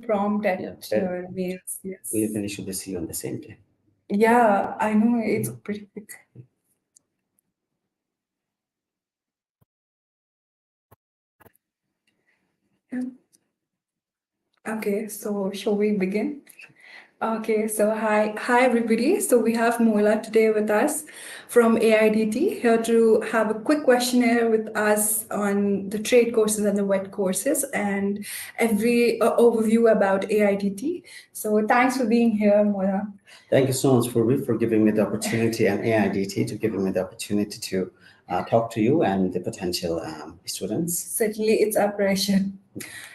prompt at your mails. Yes. We can issue the CO on the same day. Yeah, I know it's pretty quick. Yeah. Okay, so shall we begin? Okay, so hi everybody. So we have MOLLA today with us from AIDT here to have a quick questionnaire with us on the trade courses and the wet courses and every overview about AIDT. So thanks for being here, MOLLA. Thank you so much for giving me the opportunity and AIDT to giving me the opportunity to talk to you and the potential students. Certainly, it's our pleasure.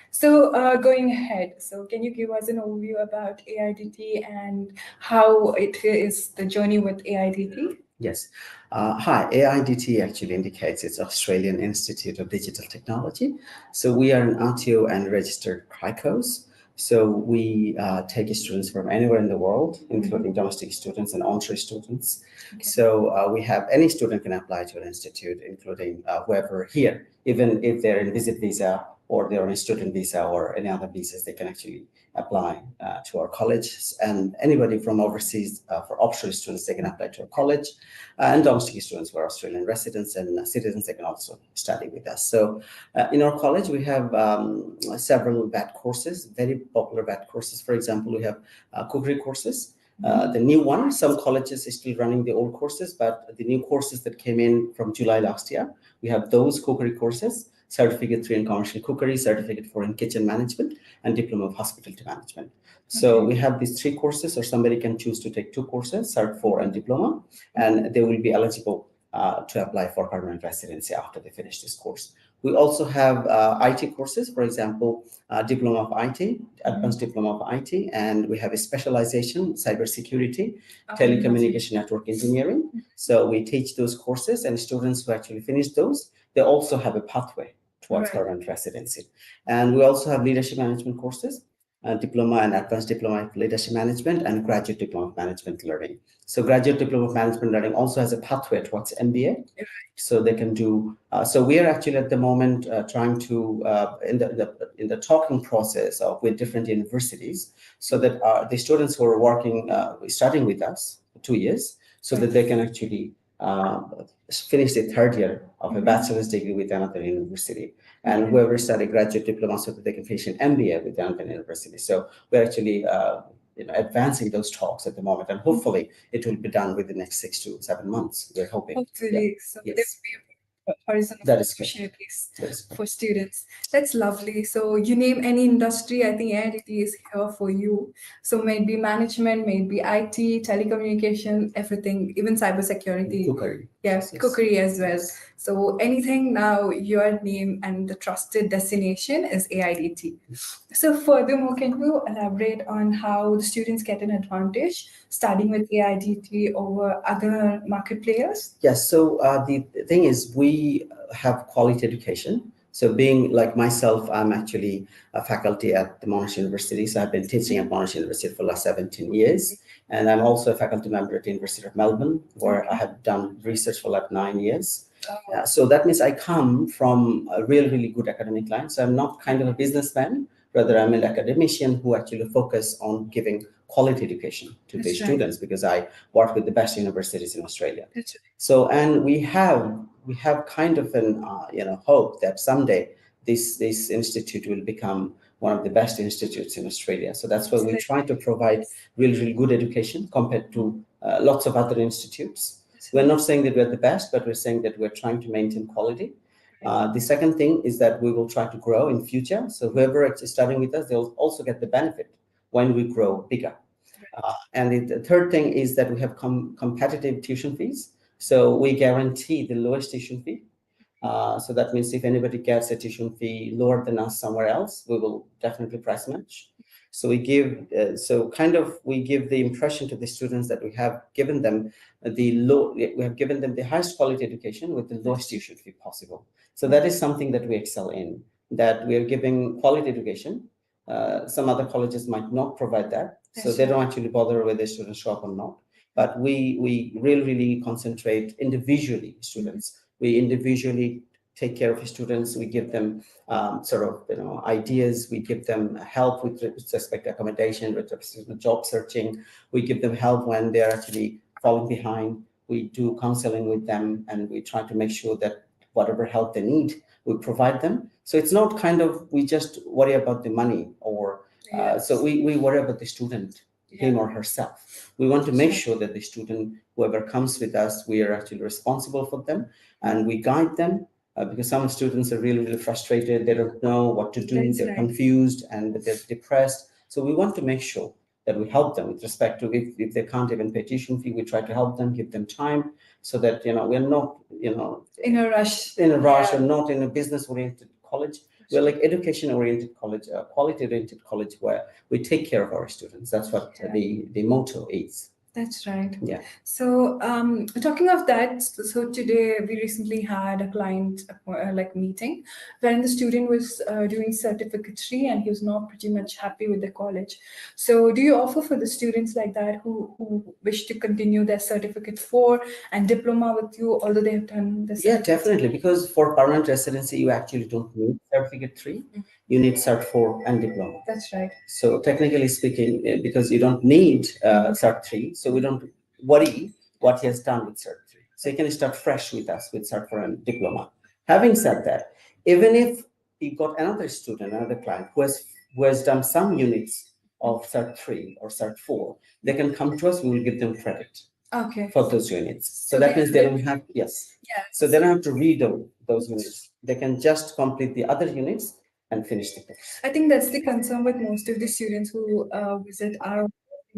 So going ahead, so can you give us an overview about AIDT and how it is the journey with AIDT? Yes. Hi, AIDT actually indicates it's Australian Institute of Digital Technology. So we are an RTO and registered CRICOS. So we take students from anywhere in the world, including domestic students and onshore students. Okay. So we have any student can apply to an institute, including whoever here, even if they're in visit visa or they're on a student visa or any other visas, they can actually apply to our college. And anybody from overseas, for offshore students, they can apply to our college. And domestic students who are Australian residents and citizens, they can also study with us. So in our college, we have several VAT courses, very popular VAT courses. For example, we have cookery courses. The new one, some colleges are still running the old courses, but the new courses that came in from July last year, we have those cookery courses. Certificate 3 in commercial cookery, certificate 4 in kitchen management, and diploma of hospitality management. So we have these 3 courses, or somebody can choose to take 2 courses, Cert 4 and diploma, and they will be eligible to apply for permanent residency after they finish this course. We also have IT courses, for example, diploma of IT, advanced diploma of IT, and we have a specialization, cybersecurity, telecommunication network engineering. So we teach those courses, and students who actually finish those, they also have a pathway towards permanent residency. And we also have leadership management courses, diploma and advanced diploma of leadership management, and graduate diploma of management learning. So graduate diploma of management learning also has a pathway towards MBA. So they can do, so we are actually at the moment trying to, in the talking process with different universities, so that the students who are working, starting with us for 2 years, so that they can actually finish the 3rd year of a bachelor's degree with another university, and whoever studied graduate diploma, so that they can finish an MBA with another university. So we're actually advancing those talks at the moment, and hopefully it will be done within the next 6 to 7 months. We're hoping. Hopefully, so there will be a horizon of opportunities for students. That's lovely. So you name any industry, I think AIDT is here for you. So maybe management, maybe IT, telecommunication, everything, even cybersecurity. Cookery. Yes, cookery as well. So anything now, your name and the trusted destination is AIDT. So furthermore, can you elaborate on how the students get an advantage studying with AIDT over other market players? Yes, so the thing is, we have quality education. So being like myself, I'm actually a faculty at the Monash University. So I've been teaching at Monash University for the last 17 years. And I'm also a faculty member at the University of Melbourne, where I have done research for like 9 years. So that means I come from a really good academic line. So I'm not kind of a businessman, rather I'm an academician who actually focus on giving quality education to the students, because I work with the best universities in Australia. So, and we have kind of an hope that someday this institute will become one of the best institutes in Australia. So that's why we try to provide really good education compared to lots of other institutes. We're not saying that we're the best, but we're saying that we're trying to maintain quality. The second thing is that we will try to grow in future. So whoever is studying with us, they'll also get the benefit when we grow bigger. And the third thing is that we have competitive tuition fees. So we guarantee the lowest tuition fee. So that means if anybody gets a tuition fee lower than us somewhere else, we will definitely price match. So we give, we give the impression to the students that we have given them the highest quality education with the lowest tuition fee possible. So that is something that we excel in, that we are giving quality education. Some other colleges might not provide that. So they don't actually bother whether students show up or not. But we really concentrate individually students. We individually take care of students. We give them ideas. We give them help with respect to accommodation, with respect to job searching. We give them help when they're actually falling behind. We do counseling with them, and we try to make sure that whatever help they need, we provide them. So it's not kind of, we just worry about the money or, so we worry about the student, him or herself. We want to make sure that the student, whoever comes with us, we are actually responsible for them, and we guide them, because some students are really, really frustrated. They don't know what to do. They're confused and they're depressed. So we want to make sure that we help them with respect to, if they can't even pay tuition fee, we try to help them, give them time, so that, we're not, in a rush, or not in a business-oriented college. We're like education-oriented college, quality-oriented college, where we take care of our students. That's what the motto is. That's right. Yeah. So talking of that, so today we recently had a client meeting wherein the student was doing certificate 3 and he was not pretty much happy with the college. So do you offer for the students like that who wish to continue their certificate 4 and diploma with you, although they have done the Yeah, definitely, because for permanent residency, you actually don't need certificate 3. You need Cert 4 and diploma. That's right. So technically speaking, because you don't need Cert 3, so we don't worry what he has done with Cert 3. So you can start fresh with us with Cert 4 and diploma. Having said that, even if you got another student, another client who has done some units of Cert 3 or Cert 4, they can come to us. We will give them credit. Okay. For those units. So that means they don't have, so they don't have to read those units. They can just complete the other units and finish the course. I think that's the concern with most of the students who visit our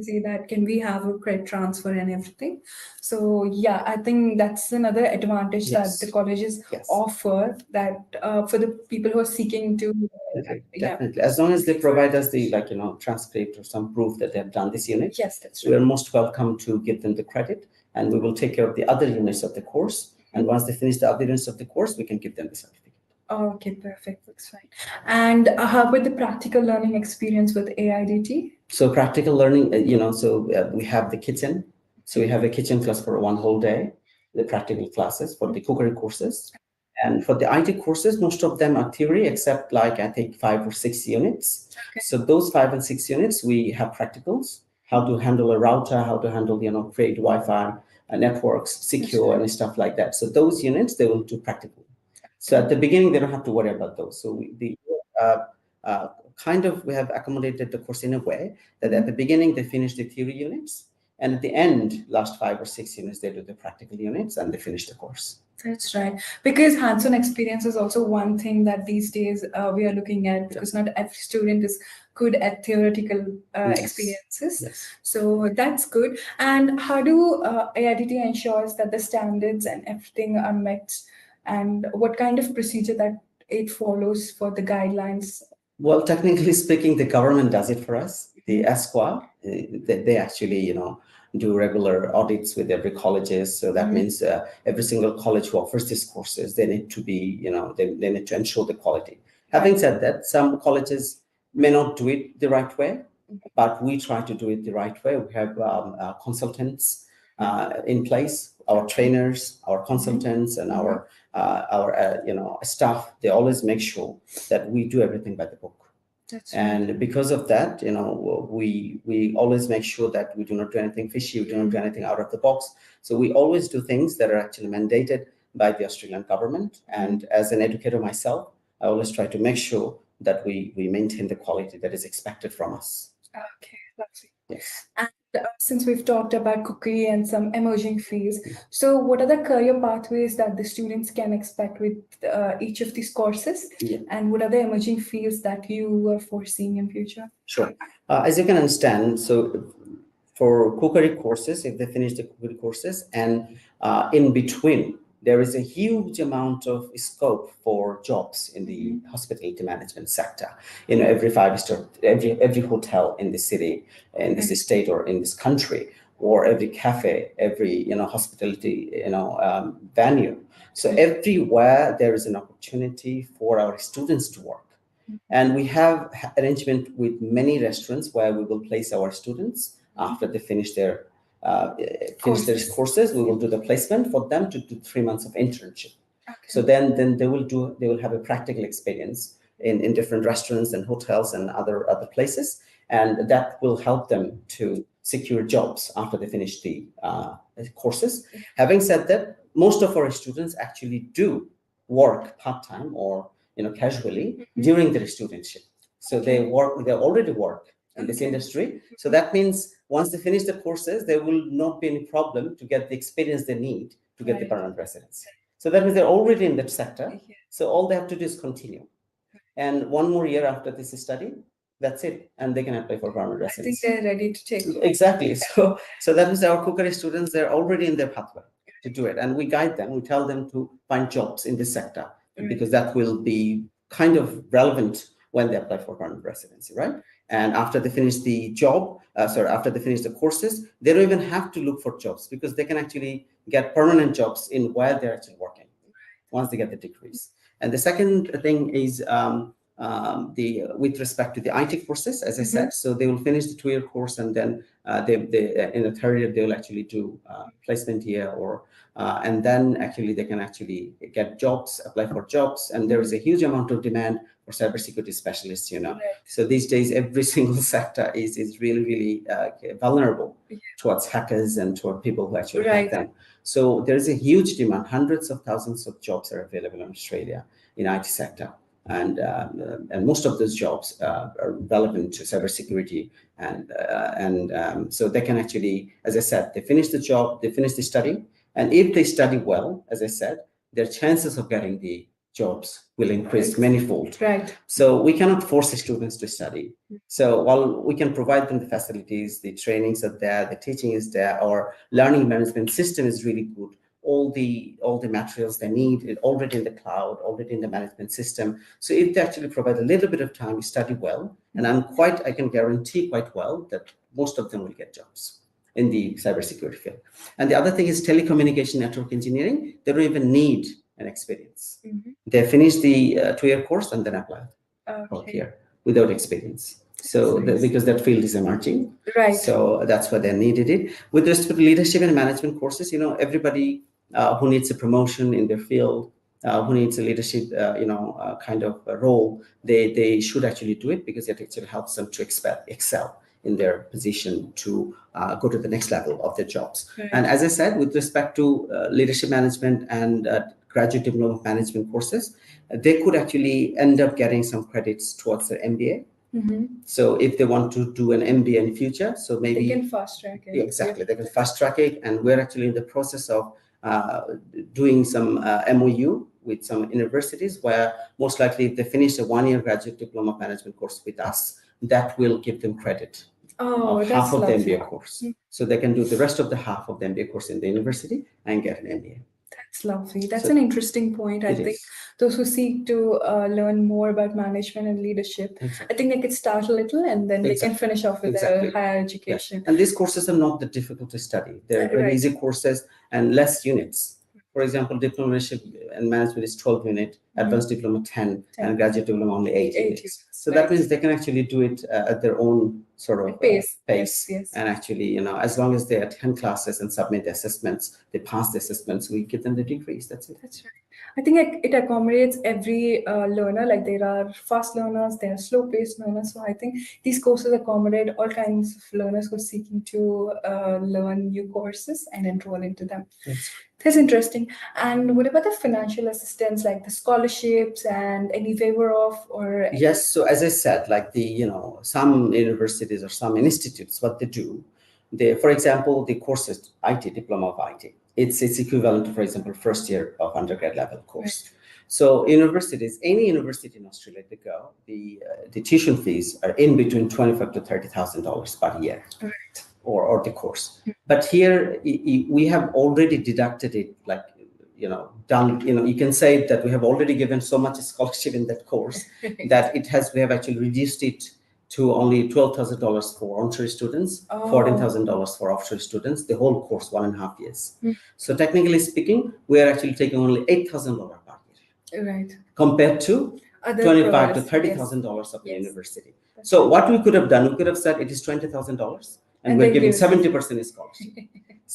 say that can we have a credit transfer and everything. So yeah, I think that's another advantage that the colleges offer, that for the people who are seeking to definitely. As long as they provide us the transcript or some proof that they have done this unit, that's right. We are most welcome to give them the credit, and we will take care of the other units of the course. And once they finish the other units of the course, we can give them the certificate. Okay, perfect. That's fine. And how about the practical learning experience with AIDT? So practical learning, we have the kitchen. So we have a kitchen class for one whole day, the practical classes for the cookery courses. And for the IT courses, most of them are theory, except I think 5 or 6 units. Okay. So those 5 and 6 units, we have practicals, how to handle a router, how to handle, create Wi-Fi networks, secure and stuff like that. So those units, they will do practical. So at the beginning, they don't have to worry about those. So we have accommodated the course in a way that at the beginning, they finish the theory units. And at the end, last 5 or 6 units, they do the practical units and they finish the course. That's right. Because hands-on experience is also one thing that these days we are looking at, because not every student is good at theoretical experiences. Yes. So that's good. And how do AIDT ensures that the standards and everything are met? And what kind of procedure that it follows for the guidelines? Well, technically speaking, the government does it for us. The ESQA, they actually, do regular audits with every colleges. So that means every single college who offers these courses, they need to be, they need to ensure the quality. Having said that, some colleges may not do it the right way, but we try to do it the right way. We have consultants in place, our trainers, our consultants, and our staff. They always make sure that we do everything by the book. And because of that, we always make sure that we do not do anything fishy, we do not do anything out of the box. So we always do things that are actually mandated by the Australian government. And as an educator myself, I always try to make sure that we maintain the quality that is expected from us. Okay, lovely. Yes. And since we've talked about cookery and some emerging fields, so what are the career pathways that the students can expect with each of these courses? And what are the emerging fields that you are foreseeing in future? Sure. As you can understand, so for cookery courses, if they finish the cookery courses, and in between, there is a huge amount of scope for jobs in the hospitality management sector. Every 5-star, every hotel in the city, in this state, or in this country, or every cafe, every hospitality venue. So everywhere there is an opportunity for our students to work. And we have arrangement with many restaurants where we will place our students after they finish their courses. We will do the placement for them to do 3 months of internship. So then they will have a practical experience in different restaurants and hotels and other places, and that will help them to secure jobs after they finish the courses. Having said that, most of our students actually do work part-time or casually during their studentship. So they already work in this industry. So that means once they finish the courses, there will not be any problem to get the experience they need to get the permanent residency. So that means they're already in that sector. So all they have to do is continue. And one more year after this study, that's it. And they can apply for permanent residency. I think they're ready to take over. Exactly. So that means our cookery students, they're already in their pathway to do it. And we guide them, we tell them to find jobs in this sector because that will be kind of relevant when they apply for permanent residency, right? And after they finish the after they finish the courses, they don't even have to look for jobs because they can actually get permanent jobs in while they're actually working once they get the degrees. And the second thing is with respect to the IT courses, as I said, so they will finish the 2-year course and then they in the 3rd year they will actually do placement year and then actually they can actually get jobs, apply for jobs, and there is a huge amount of demand for cybersecurity specialists. So these days every single sector is really vulnerable towards hackers and toward people who actually hack them. So there is a huge demand. Hundreds of thousands of jobs are available in Australia in IT sector. And most of those jobs are relevant to cybersecurity, and so they can actually, as I said, they finish the job, they finish the study, and if they study well, as I said, their chances of getting the jobs will increase manifold. So we cannot force the students to study. So while we can provide them the facilities, the trainings are there, the teaching is there, our learning management system is really good. All the materials they need already in the cloud, already in the management system. So if they actually provide a little bit of time, study well, and I can guarantee quite well that most of them will get jobs in the cybersecurity field. And the other thing is telecommunication network engineering. They don't even need an experience. They finish the 2-year course and then apply here without experience. So because that field is emerging, so that's why they needed it. With respect to leadership and management courses, everybody who needs a promotion in their field, who needs a leadership, kind of a role, they should actually do it because it actually helps them to excel in their position to go to the next level of their jobs. And as I said, with respect to leadership management and graduate diploma management courses, they could actually end up getting some credits towards their MBA. So if they want to do an MBA in the future, so maybe they can fast track it. Exactly, they can fast track it, and we're actually in the process of doing some MOU with some universities where most likely if they finish a 1-year graduate diploma management course with us, that will give them credit of half of the MBA course. So they can do the rest of the half of the MBA course in the university and get an MBA. That's lovely. That's an interesting point. I think those who seek to learn more about management and leadership, I think they could start a little and then they can finish off with their higher education. And these courses are not that difficult to study. They're very easy courses and less units. For example, diploma and management is 12 units, advanced diploma 10, and graduate diploma only 8 units. So that means they can actually do it at their own sort of pace. And actually, as long as they attend classes and submit the assessments, they pass the assessments, we give them the degrees. That's it. That's right. I think it accommodates every learner. Like there are fast learners, there are slow-paced learners. So I think these courses accommodate all kinds of learners who are seeking to learn new courses and enroll into them. That's interesting. And what about the financial assistance, like the scholarships and any waiver of or? Yes. So as I said, like some universities or some institutes, what they do, for example, the courses, IT, diploma of IT, it's equivalent to, for example, 1st year of undergrad level course. So universities, any university in Australia they go, the tuition fees are in between $25,000 to $30,000 per year. Or the course. But here we have already deducted it, like, done, you can say that we have already given so much scholarship in that course that we have actually reduced it to only $12,000 for onshore students, $14,000 for offshore students, the whole course, 1.5 years. So technically speaking, we are actually taking only $8,000 per year. Compared to $25,000 to $30,000 of the university. So what we could have done, we could have said it is $20,000. And we're giving 70% scholarship.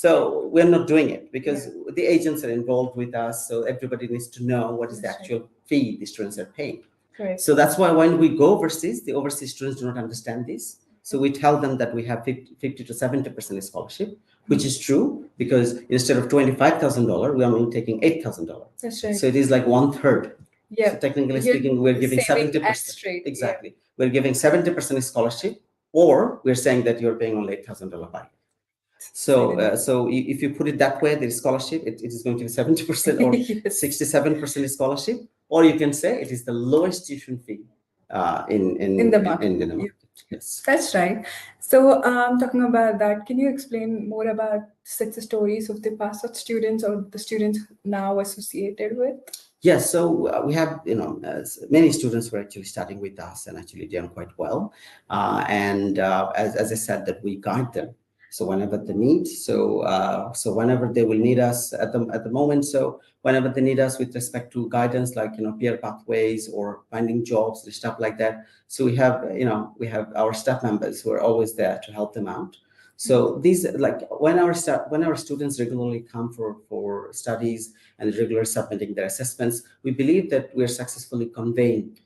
So we're not doing it because the agents are involved with us. So everybody needs to know what is the actual fee the students are paying. Right. So that's why when we go overseas, the overseas students do not understand this. So we tell them that we have 50 to 70% scholarship, which is true because instead of $25,000, we are only taking $8,000. That's right. So it is like 1/3. Yeah. So technically You're speaking, we're giving saving 70%. extra. Exactly. We're giving 70% scholarship, or we're saying that you're paying only $8,000 by. So, so if you put it that way, the scholarship, it is going to be 70% or 67% scholarship, or you can say it is the lowest tuition fee in the market. Yes, that's right. So, talking about that, can you explain more about success stories of the past out students or the students now associated with? Yes, so we have, many students were actually studying with us and actually doing quite well. As I said, that we guide them. So whenever they need, so whenever they will need us at the moment, so whenever they need us with respect to guidance, like peer pathways or finding jobs and stuff like that. So we have our staff members who are always there to help them out. So these, like when our students regularly come for studies and regularly submitting their assessments, we believe that we're successfully conveying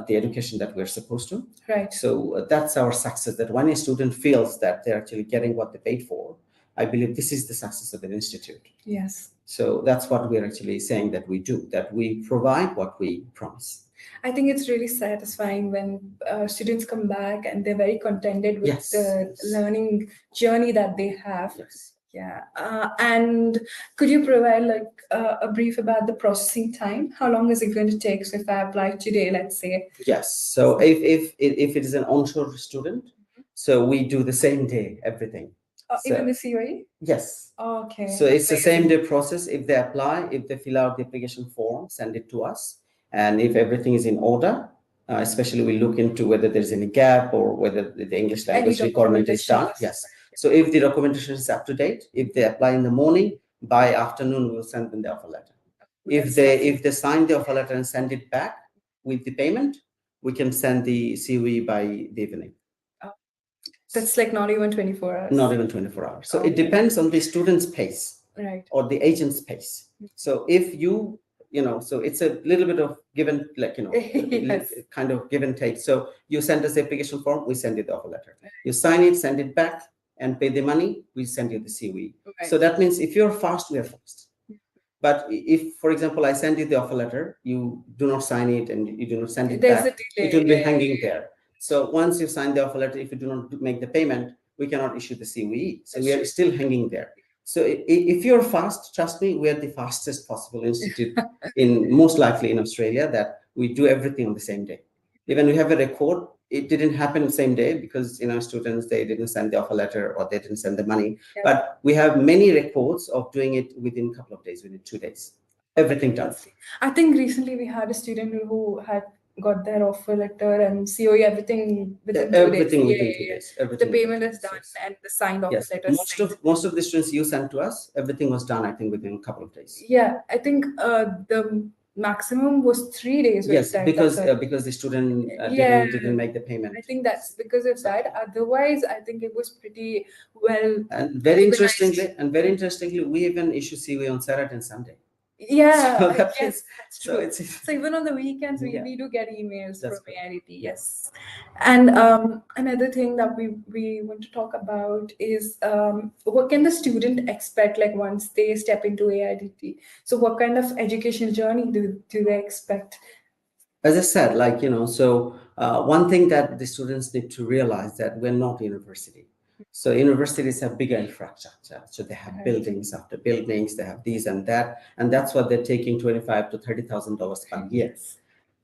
the education that we're supposed to. Right. So that's our success, that when a student feels that they're actually getting what they paid for, I believe this is the success of an institute. Yes. So that's what we're actually saying that we do, that we provide what we promise. I think it's really satisfying when students come back and they're very contented with the learning journey that they have. Yes. Yeah. And could you provide like a brief about the processing time? How long is it going to take? So if I apply today, let's say. Yes. So if it is an onshore student, so we do the same day everything. Even the COE? Yes. Okay. So it's the same day process. If they apply, if they fill out the application form, send it to us. And if everything is in order, especially we look into whether there's any gap or whether the English language requirement is done. Yes. So if the documentation is up to date, if they apply in the morning, by afternoon, we'll send them the offer letter. If they sign the offer letter and send it back with the payment, we can send the COE by the evening. That's like not even 24 hours. Not even 24 hours. So it depends on the student's pace, right, or the agent's pace. So if so it's a little bit of give and kind of give and take. So you send us the application form, we send you the offer letter. You sign it, send it back, and pay the money, we send you the COE. Right. So that means if you're fast, we are fast. But if, for example, I send you the offer letter, you do not sign it and you do not send it back, it will be hanging there. So once you sign the offer letter, if you do not make the payment, we cannot issue the COE. So we are still hanging there. So if you're fast, trust me, we are the fastest possible institute most likely in Australia, that we do everything on the same day. Even we have a record, it didn't happen the same day because students, they didn't send the offer letter or they didn't send the money. Yeah. But we have many records of doing it within a couple of days, within 2 days. Everything done. I think recently we had a student who had got their offer letter and COE, everything within 2 days. Everything within 2 days. The payment is done and the signed offer letter. Most of the students you sent to us, everything was done, I think, within a couple of days. Yeah, I think the maximum was 3 days. Yes, because the student didn't make the payment. I think that's because of that. Otherwise, I think it was pretty well. And very interestingly, we even issue COE on Saturday and Sunday. Yeah, so yes, that's true. So even on the weekends, we do get emails from AIDT. Yes. And another thing that we want to talk about is what can the student expect, like once they step into AIDT? So what kind of educational journey do they expect? As I said, one thing that the students need to realize, that we're not a university. So universities have bigger infrastructure. So they have buildings after buildings, they have these and that, and that's what they're taking $25,000 to $30,000 per year.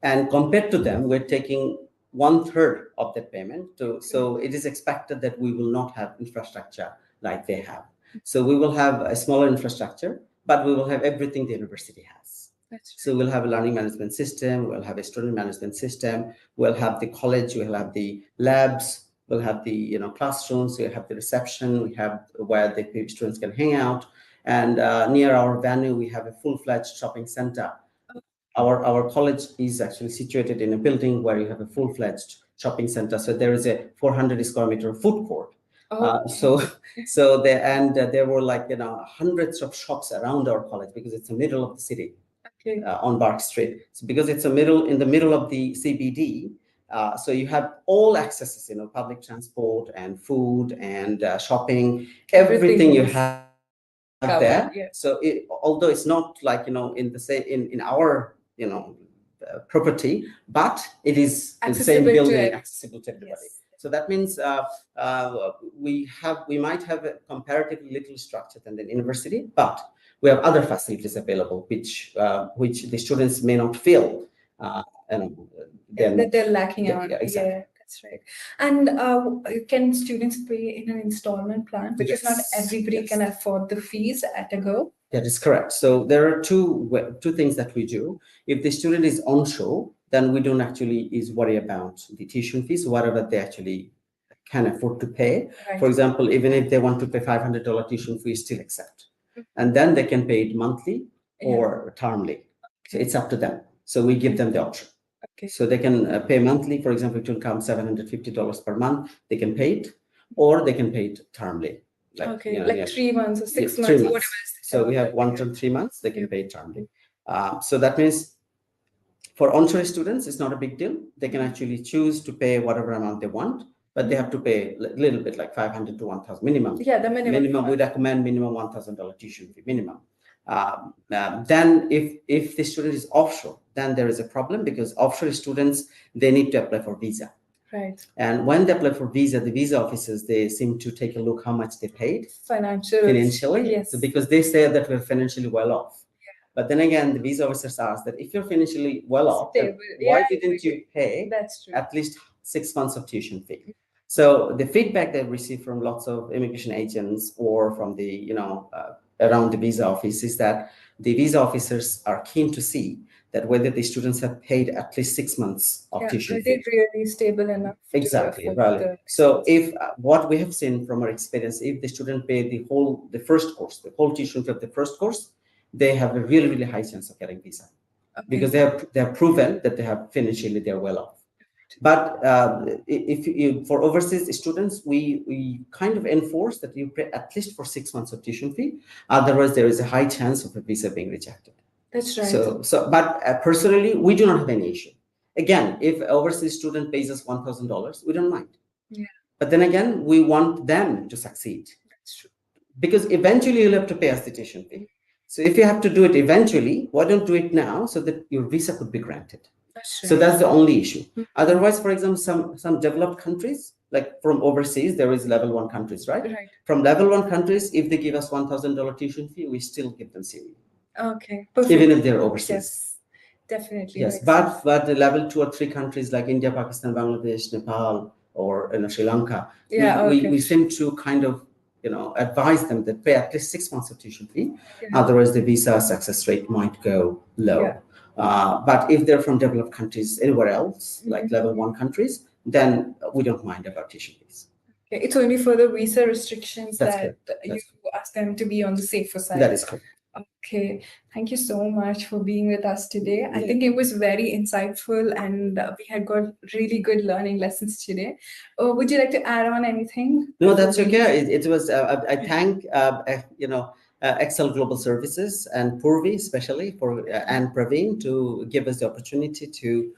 And compared to them, we're taking 1/3 of that payment. So it is expected that we will not have infrastructure like they have. So we will have a smaller infrastructure, but we will have everything the university has. So we'll have a learning management system, we'll have a student management system, we'll have the college, we'll have the labs, we'll have the classrooms, we have the reception, we have where the students can hang out, and near our venue we have a full-fledged shopping center. Our college is actually situated in a building where you have a full-fledged shopping center. So there is a 400 square meter food court. Oh, So there were like, hundreds of shops around our college because it's the middle of the city. okay. On Bark Street. So because it's in the middle of the CBD, so you have all accesses, public transport and food and shopping, everything you was have covered, there. yeah. So although it's not like, in the same, in our, property, but it is in the same Accessible to building, everyone. accessible to everybody. Yes. So that means we might have a comparatively little structure than the university, but we have other facilities available, which the students may not feel. They're lacking out. Yeah, exactly. Yeah, that's right. And can students pay in an installment plan? Because not Yes, everybody yes. can afford the fees at a go. That is correct. So there are two things that we do. If the student is onshore, then we don't actually worry about the tuition fees, whatever they actually can afford to pay. Right. For example, even if they want to pay $500 tuition fee, still accept. And then they can pay it monthly or termly. So it's up to them. So we give them the option. Okay. So they can pay monthly. For example, it will come $750 per month. They can pay it, or they can pay it termly. Like 3 months or 6 months, 3 whatever. months. So we have 1 to 3 months. They can pay it termly. So that means for onshore students, it's not a big deal. They can actually choose to pay whatever amount they want, but they have to pay a little bit, like 500 to 1,000 minimum. Yeah, the minimum. We recommend minimum $1,000 tuition fee minimum. Then if the student is offshore, then there is a problem, because offshore students, they need to apply for visa. Right. And when they apply for visa, the visa officers, they seem to take a look how much they paid financially. Yes. So because they say that we're financially well off. But then again, the visa officers ask that if you're financially well off, then why didn't you pay at least 6 months of tuition fee? So the feedback they receive from lots of immigration agents or from the, around the visa office is that the visa officers are keen to see that whether the students have paid at least 6 months of tuition fee. Is it really stable enough? Exactly, right. So if what we have seen from our experience, if the student paid the whole tuition fee of the first course, they have a really, really high chance of getting visa, because they have proven that they have financially, they're well off. But for overseas students, we kind of enforce that you pay at least for 6 months of tuition fee. Otherwise, there is a high chance of a visa being rejected. That's right. But personally, we do not have any issue. Again, if an overseas student pays us $1,000, we don't mind. Yeah. But then again, we want them to succeed. That's true. Because eventually you'll have to pay us the tuition fee. So if you have to do it eventually, why don't do it now so that your visa could be granted? That's right. So that's the only issue. Otherwise, for example, some developed countries, like from overseas, there is level 1 countries, right? From level 1 countries, if they give us $1,000 tuition fee, we still give them CE. Okay. Perfect. Even if they're overseas. Yes, definitely. Yes, but the level 2 or 3 countries like India, Pakistan, Bangladesh, Nepal, or Sri Lanka, we seem to kind of advise them that pay at least 6 months of tuition fee. Otherwise, the visa success rate might go low. But if they're from developed countries anywhere else, like level 1 countries, then we don't mind about tuition fees. Okay. It's only for the visa restrictions that you ask them to be on the safer side. That is correct. Okay, thank you so much for being with us today. I think it was very insightful, and we had got really good learning lessons today. Would you like to add on anything? No, that's okay. It was. I thank XCEL Global Services and Purvi especially and Praveen to give us the opportunity to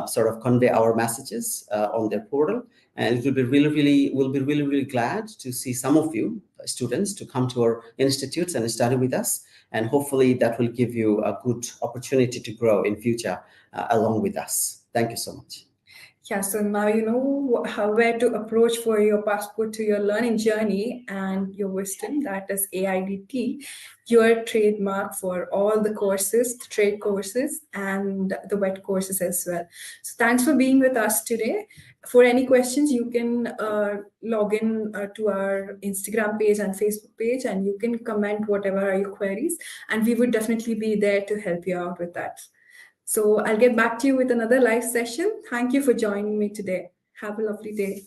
sort of convey our messages on their portal. And it will be really glad to see some of you students to come to our institutes and study with us. And hopefully that will give you a good opportunity to grow in future along with us. Thank you so much. Yeah, so now you know where to approach for your passport to your learning journey and your wisdom. That is AIDT, your trademark for all the courses, the trade courses, and the wet courses as well. So thanks for being with us today. For any questions, you can log in to our Instagram page and Facebook page, and you can comment whatever are your queries, and we would definitely be there to help you out with that. So I'll get back to you with another live session. Thank you for joining me today. Have a lovely day.